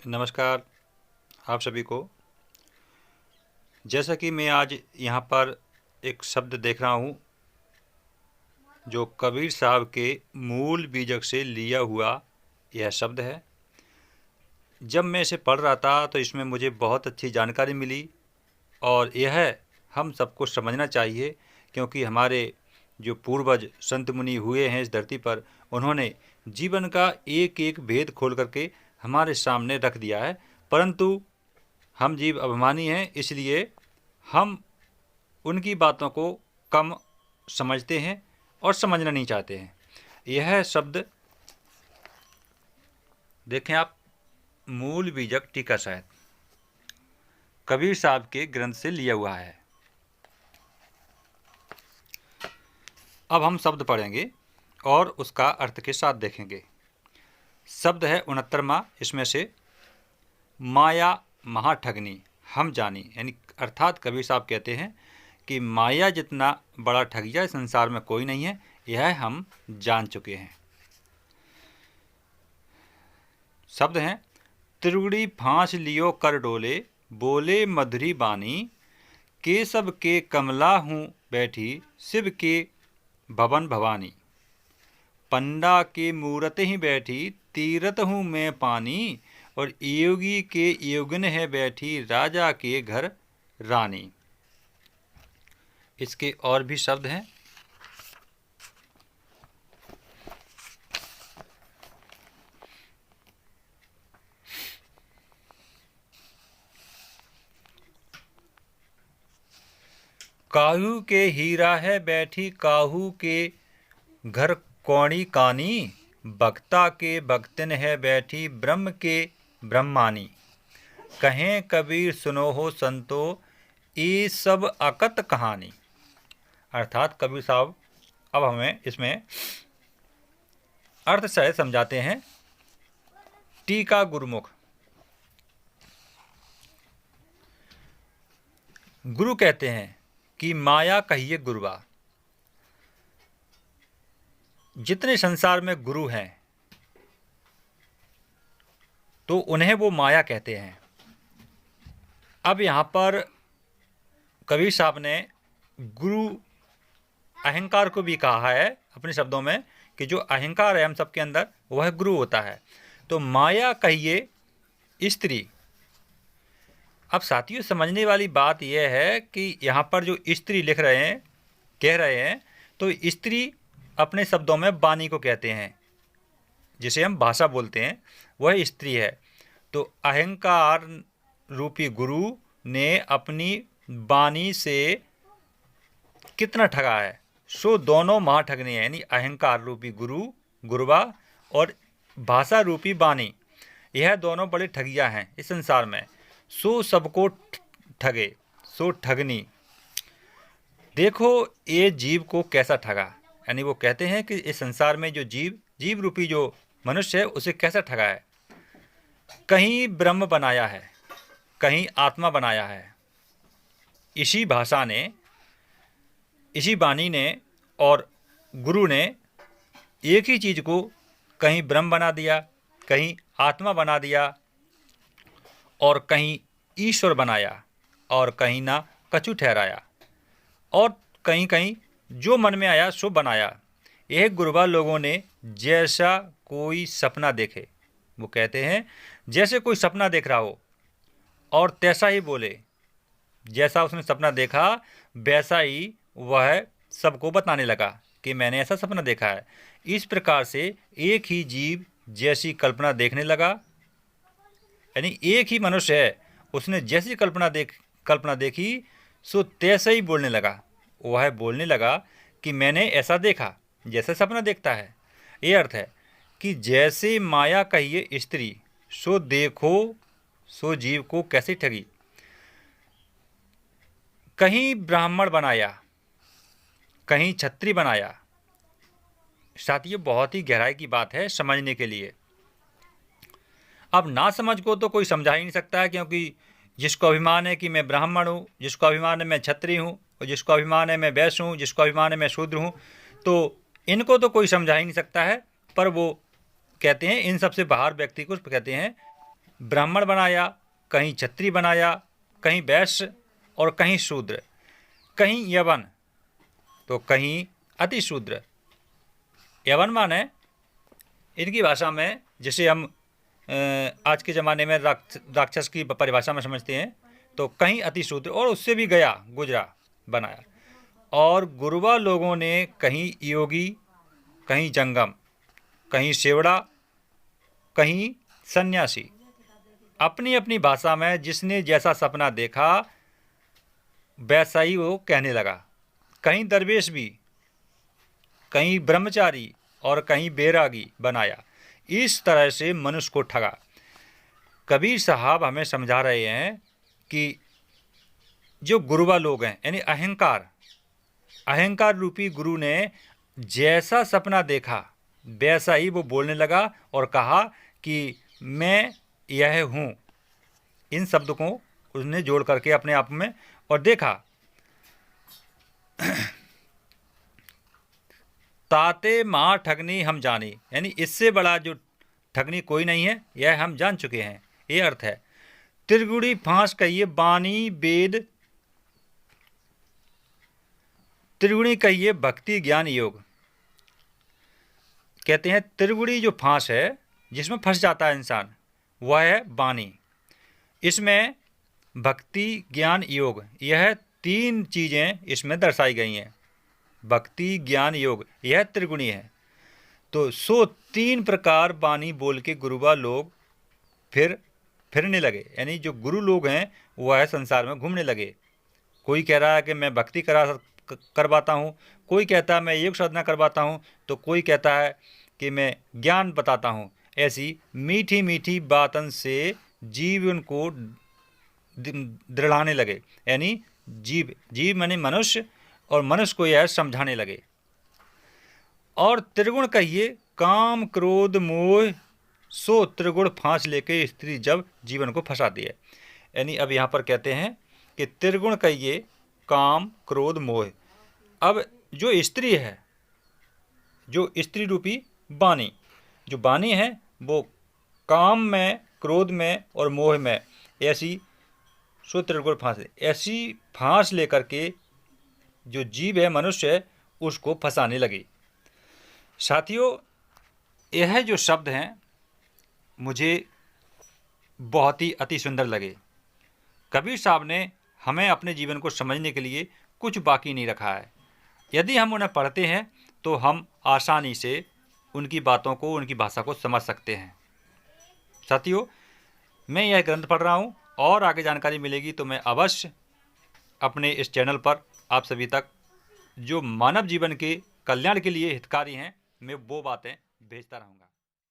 नमस्कार आप सभी को। जैसा कि मैं आज यहाँ पर एक शब्द देख रहा हूँ जो कबीर साहब के मूल बीजक से लिया हुआ यह शब्द है। जब मैं इसे पढ़ रहा था तो इसमें मुझे बहुत अच्छी जानकारी मिली और यह हम सबको समझना चाहिए, क्योंकि हमारे जो पूर्वज संत मुनि हुए हैं इस धरती पर, उन्होंने जीवन का एक एक भेद खोल करके हमारे सामने रख दिया है। परंतु हम जीव अभिमानी हैं, इसलिए हम उनकी बातों को कम समझते हैं और समझना नहीं चाहते हैं। यह शब्द देखें आप, मूल बीजक टीका शायद कबीर साहब के ग्रंथ से लिया हुआ है। अब हम शब्द पढ़ेंगे और उसका अर्थ के साथ देखेंगे। शब्द है 69वां, इसमें से माया महाठगनी हम जानी, यानी अर्थात कबीर साहब कहते हैं कि माया जितना बड़ा ठगिया संसार में कोई नहीं है, यह हम जान चुके हैं। शब्द हैं त्रिगुड़ी फांस लियो कर डोले, बोले मधुरी बानी, केशव के कमला हूँ बैठी, शिव के भवन भवानी, पंडा के मूरत ही बैठी, तीरथ हूँ मैं पानी, और योगी के योगिन है बैठी, राजा के घर रानी। इसके और भी शब्द हैं। काहू के हीरा है बैठी, काहू के घर कौड़ी कानी, भक्ता के भक्तिन है बैठी, ब्रह्म के ब्रह्मानी, कहें कबीर सुनो हो संतो, ये सब अकत कहानी। अर्थात कबीर साहब अब हमें इसमें अर्थ सहित समझाते हैं। टीका गुरुमुख। गुरु कहते हैं कि माया कहिए गुरुआ। जितने संसार में गुरु हैं तो उन्हें वो माया कहते हैं। अब यहाँ पर कबीर साहब ने गुरु अहंकार को भी कहा है अपने शब्दों में कि जो अहंकार है हम सबके अंदर वह गुरु होता है। तो माया कहिए स्त्री। अब साथियों, समझने वाली बात यह है कि यहाँ पर जो स्त्री लिख रहे हैं, कह रहे हैं, तो स्त्री अपने शब्दों में वाणी को कहते हैं, जिसे हम भाषा बोलते हैं, वह स्त्री है। तो अहंकार रूपी गुरु ने अपनी वाणी से कितना ठगा है, सो दोनों महाठगनी है। यानी अहंकार रूपी गुरु गुरुवा और भाषा रूपी वाणी, यह दोनों बड़े ठगिया हैं इस संसार में। सो सबको ठगे, सो ठगनी। देखो ये जीव को कैसा ठगा। यानी वो कहते हैं कि इस संसार में जो जीव रूपी जो मनुष्य है उसे कैसा ठगा है। कहीं ब्रह्म बनाया है, कहीं आत्मा बनाया है। इसी भाषा ने, इसी वाणी ने और गुरु ने एक ही चीज़ को कहीं ब्रह्म बना दिया, कहीं आत्मा बना दिया, और कहीं ईश्वर बनाया, और कहीं ना कछु ठहराया, और कहीं कहीं जो मन में आया सो बनाया। यह गुरुवा लोगों ने जैसा कोई सपना देखे, वो कहते हैं जैसे कोई सपना देख रहा हो और तैसा ही बोले। जैसा उसने सपना देखा वैसा ही वह सबको बताने लगा कि मैंने ऐसा सपना देखा है। इस प्रकार से एक ही जीव जैसी कल्पना देखने लगा, यानी एक ही मनुष्य है, उसने जैसी कल्पना देखी सो तैसे ही बोलने लगा। वह बोलने लगा कि मैंने ऐसा देखा, जैसा सपना देखता है। ये अर्थ है कि जैसे माया कहिए स्त्री, सो देखो सो जीव को कैसे ठगी। कहीं ब्राह्मण बनाया, कहीं छत्री बनाया। साथियों, बहुत ही गहराई की बात है समझने के लिए। अब ना समझ को तो कोई समझा ही नहीं सकता है, क्योंकि जिसको अभिमान है कि मैं ब्राह्मण हूँ, जिसको अभिमान है मैं छत्री हूँ, और जिसको अभिमान है मैं वैश्य हूँ, जिसको अभिमान है मैं शूद्र हूँ, तो इनको तो कोई समझा ही नहीं सकता है। पर वो कहते हैं इन सबसे बाहर व्यक्ति को कहते हैं ब्राह्मण बनाया, कहीं क्षत्रिय बनाया, कहीं वैश्य और कहीं शूद्र, कहीं यवन तो कहीं अति शूद्र। यवन माने इनकी भाषा में, जिसे हम आज के ज़माने में राक्षस की परिभाषा में समझते हैं, तो कहीं अति शूद्र और उससे भी गया गुजरा बनाया। और गुरुवा लोगों ने कहीं योगी, कहीं जंगम, कहीं सेवड़ा, कहीं सन्यासी, अपनी अपनी भाषा में जिसने जैसा सपना देखा वैसा ही वो कहने लगा। कहीं दरवेश भी, कहीं ब्रह्मचारी और कहीं बैरागी बनाया। इस तरह से मनुष्य को ठगा। कबीर साहब हमें समझा रहे हैं कि जो गुरुवा लोग हैं, यानी अहंकार रूपी गुरु ने जैसा सपना देखा वैसा ही वो बोलने लगा और कहा कि मैं यह हूँ। इन शब्द को उसने जोड़ करके अपने आप में और देखा। ताते माँ ठगनी हम जानी, यानी इससे बड़ा जो ठगनी कोई नहीं है, यह हम जान चुके हैं। ये अर्थ है। त्रिगुणी फांस कहिए बानी वेद, त्रिगुणी कहिए भक्ति ज्ञान योग। कहते हैं त्रिगुणी जो फांस है जिसमें फंस जाता है इंसान, वह है वाणी। इसमें भक्ति ज्ञान योग, यह 3 चीज़ें इसमें दर्शाई गई हैं। भक्ति ज्ञान योग यह त्रिगुणी है। तो 3 प्रकार वाणी बोल के गुरुवा लोग फिरने लगे, यानी जो गुरु लोग हैं वह संसार में घूमने लगे। कोई कह रहा है कि मैं भक्ति करवाता हूँ, कोई कहता है मैं योग साधना करवाता हूँ, तो कोई कहता है कि मैं ज्ञान बताता हूँ। ऐसी मीठी मीठी बातन से जीवन को दृढ़ाने लगे, यानी जीव माने मनुष्य, और मनुष्य को यह समझाने लगे। और त्रिगुण कहिए काम क्रोध मोह, सो त्रिगुण फांस लेके स्त्री जब जीवन को फंसाती है। यानी अब यहाँ पर कहते हैं कि त्रिगुण कहिए काम क्रोध मोह। अब जो स्त्री है, जो स्त्री रूपी वाणी, जो वाणी है वो काम में, क्रोध में और मोह में ऐसी त्रिगुण फांस, ऐसी फांस लेकर के जो जीव है, मनुष्य है, उसको फंसाने लगी। साथियों, यह जो शब्द हैं मुझे बहुत ही अति सुंदर लगे। कबीर साहब ने हमें अपने जीवन को समझने के लिए कुछ बाकी नहीं रखा है। यदि हम उन्हें पढ़ते हैं तो हम आसानी से उनकी बातों को, उनकी भाषा को समझ सकते हैं। साथियों, मैं यह ग्रंथ पढ़ रहा हूँ और आगे जानकारी मिलेगी तो मैं अवश्य अपने इस चैनल पर आप सभी तक जो मानव जीवन के कल्याण के लिए हितकारी हैं, मैं वो बातें भेजता रहूँगा।